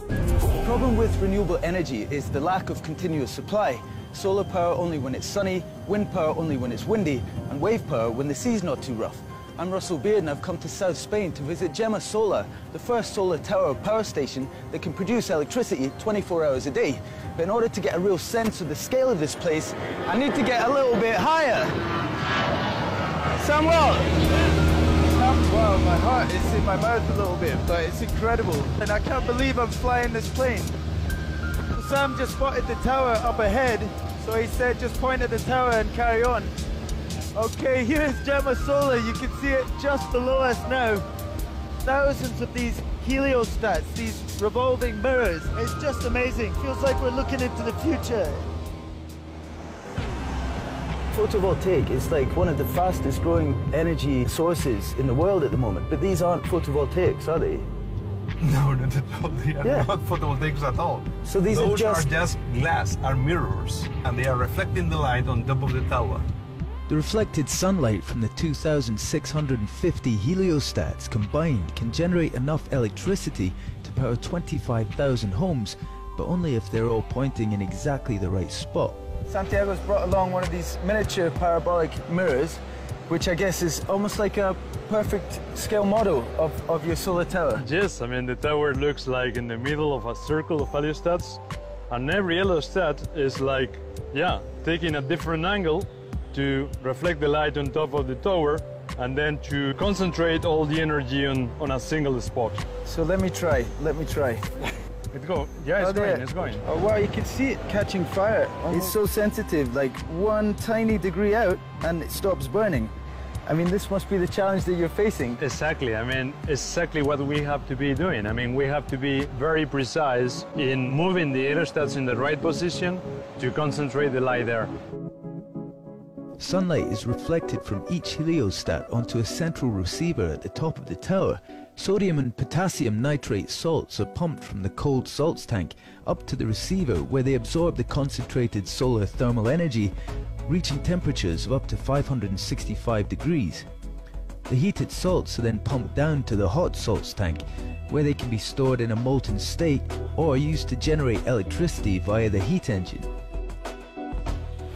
The problem with renewable energy is the lack of continuous supply. Solar power only when it's sunny, wind power only when it's windy, and wave power when the sea's not too rough. I'm Russell Beard and I've come to South Spain to visit Gemma Solar, the first solar tower power station that can produce electricity 24 hours a day. But in order to get a real sense of the scale of this place, I need to get a little bit higher. Samuel! Wow, my heart is in my mouth a little bit, but it's incredible. And I can't believe I'm flying this plane. Sam just spotted the tower up ahead, so he said just point at the tower and carry on. Okay, here's Gemma Solar. You can see it just below us now. Thousands of these heliostats, these revolving mirrors. It's just amazing. Feels like we're looking into the future. Photovoltaic is like one of the fastest growing energy sources in the world at the moment, but these aren't photovoltaics, are they? No, not at all. They are not photovoltaics at all. So these Those are just glass, are mirrors, and they are reflecting the light on top of the tower. The reflected sunlight from the 2,650 heliostats combined can generate enough electricity to power 25,000 homes, but only if they're all pointing in exactly the right spot. Santiago's brought along one of these miniature parabolic mirrors, which I guess is almost like a perfect scale model of your solar tower. Yes, I mean the tower looks like in the middle of a circle of heliostats, and every heliostat is like, taking a different angle to reflect the light on top of the tower and then to concentrate all the energy on a single spot. So let me try. It's going. Oh wow, you can see it catching fire. It's so sensitive, like one tiny degree out and it stops burning. I mean, this must be the challenge that you're facing. Exactly, I mean, exactly what we have to be doing. I mean, we have to be very precise in moving the heliostats in the right position to concentrate the light there. Sunlight is reflected from each heliostat onto a central receiver at the top of the tower. Sodium and potassium nitrate salts are pumped from the cold salts tank up to the receiver, where they absorb the concentrated solar thermal energy, reaching temperatures of up to 565 degrees. The heated salts are then pumped down to the hot salts tank, where they can be stored in a molten state or used to generate electricity via the heat engine.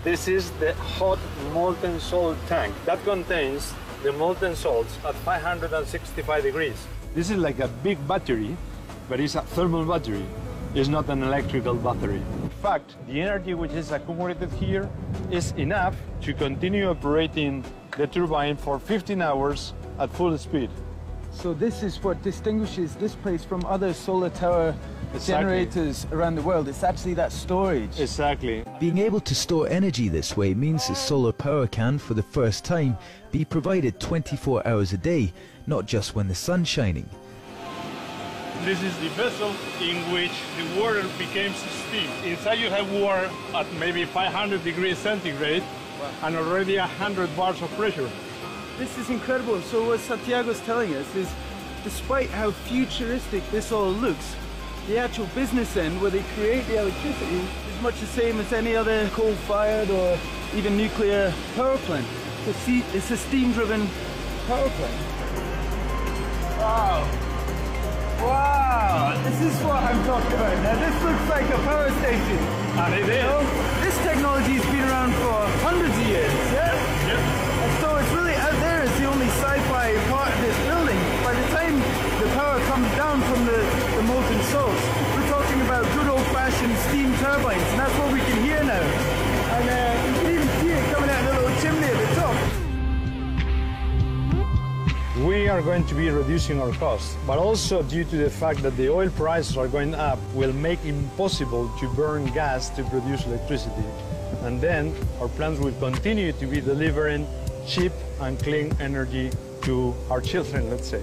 This is the hot molten salt tank that contains the molten salts at 565 degrees. This is like a big battery, but it's a thermal battery. It's not an electrical battery. In fact, the energy which is accumulated here is enough to continue operating the turbine for 15 hours at full speed. So this is what distinguishes this place from other solar tower generators around the world. It's actually that storage. Exactly. Being able to store energy this way means that solar power can, for the first time, be provided 24 hours a day, not just when the sun's shining. This is the vessel in which the water becomes steam. Inside you have water at maybe 500 degrees centigrade and already 100 bars of pressure. This is incredible. So what Santiago's telling us is, despite how futuristic this all looks, the actual business end, where they create the electricity, is much the same as any other coal-fired or even nuclear power plant. It's a steam-driven power plant. Wow. Wow, this is what I'm talking about. Now this looks like a power station. And it is. This technology's been around for hundreds of years, yeah? Yep. And so it's really out there is the only sci-fi part of this building. By the time the power comes down from the molten salts, we're talking about good old-fashioned steam turbines, and that's what we can hear now. And you can even see it coming out of the little chimney at the top. We are going to be reducing our costs, but also due to the fact that the oil prices are going up will make it impossible to burn gas to produce electricity. And then our plants will continue to be delivering cheap and clean energy to our children, let's say.